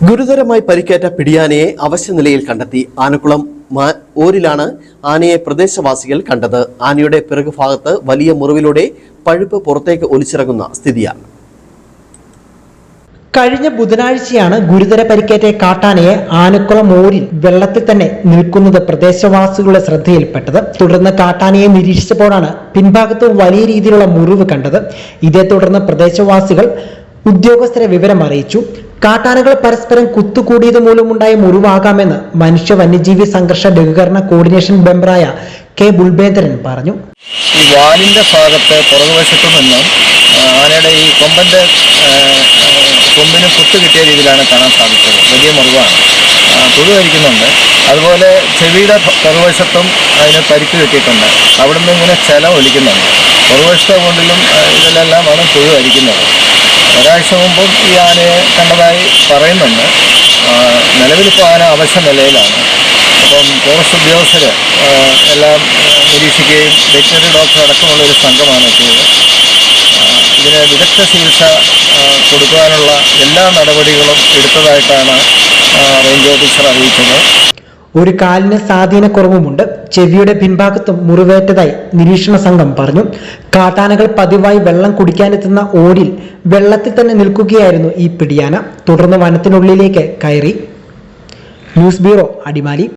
ഗുരുതരമായി പരിക്കേറ്റ പിടിയാനയെ അവശനിലയിൽ കണ്ടെത്തി. ആനക്കുളം ഓരിലാണ് ആനയെ പ്രദേശവാസികൾ കണ്ടത്. ആനയുടെ പിറകുഭാഗത്ത് വലിയ മുറിവിലൂടെ പഴുപ്പ് പുറത്തേക്ക് ഒലിച്ചിറങ്ങുന്ന സ്ഥിതിയാണ്. കഴിഞ്ഞ ബുധനാഴ്ചയാണ് ഗുരുതര പരിക്കേറ്റ കാട്ടാനയെ ആനക്കുളം ഓരിൽ വെള്ളത്തിൽ തന്നെ നിൽക്കുന്നത് പ്രദേശവാസികളുടെ ശ്രദ്ധയിൽപ്പെട്ടത്. തുടർന്ന് കാട്ടാനയെ നിരീക്ഷിച്ചപ്പോഴാണ് പിൻഭാഗത്ത് വലിയ രീതിയിലുള്ള മുറിവ് കണ്ടത്. ഇതേ തുടർന്ന് പ്രദേശവാസികൾ ഉദ്യോഗസ്ഥരെ വിവരം അറിയിച്ചു. കാട്ടാനകൾ പരസ്പരം കുത്തുകൂടിയത് മൂലമുണ്ടായ മുറിവാകാമെന്ന് മനുഷ്യ വന്യജീവി സംഘർഷ ലഘൂകരണ കോർഡിനേഷൻ മെമ്പറായ കെ ബുൾബേന്ദ്രൻ പറഞ്ഞു. ഈ വാലിന്റെ ഭാഗത്ത് പുറകുവശത്തു നിന്നും ആനയുടെ ഈ കൊമ്പിന് കുത്തു കിട്ടിയ രീതിയിലാണ് കാണാൻ സാധിച്ചത്. വലിയ മുറിവാണ്, പുഴു കഴിക്കുന്നുണ്ട്. അതുപോലെ ചെവിയുടെ പുറകുവശത്തും അതിന് പരിക്ക് കിട്ടിയിട്ടുണ്ട്. അവിടെ നിന്ന് ഇങ്ങനെ ചെല ഒലിക്കുന്നുണ്ട്. പുറകുവശത്തെ കൊണ്ടിലും ഇതിലെല്ലാമാണ് പുഴു കഴിക്കുന്നത്. ഒരാഴ്ച മുമ്പും ഈ ആനയെ കണ്ടതായി പറയുന്നുണ്ട്. നിലവിലിപ്പോൾ ആന അവശ നിലയിലാണ്. അപ്പം ഫോറസ്റ്റ് ഉദ്യോഗസ്ഥർ എല്ലാം നിരീക്ഷിക്കുകയും വെറ്റിനറി ഡോക്ടർ അടക്കമുള്ള ഒരു സംഘമാണ് എത്തിയത്. ഇതിന് വിദഗ്ധ ചികിത്സ കൊടുക്കുവാനുള്ള എല്ലാ നടപടികളും എടുത്തതായിട്ടാണ് റേഞ്ച് ഓഫീസർ അറിയിച്ചത്. ഒരു കാലിന് സ്വാധീനക്കുറവുമുണ്ട്. ചെവിയുടെ പിൻഭാഗത്തും മുറിവേറ്റതായി നിരീക്ഷണ സംഘം പറഞ്ഞു. കാട്ടാനകൾ പതിവായി വെള്ളം കുടിക്കാനെത്തുന്ന ഓരിൽ വെള്ളത്തിൽ തന്നെ നിൽക്കുകയായിരുന്നു ഈ പിടിയാന. തുടർന്ന് വനത്തിനുള്ളിലേക്ക് കയറി. News bureau, Adimali.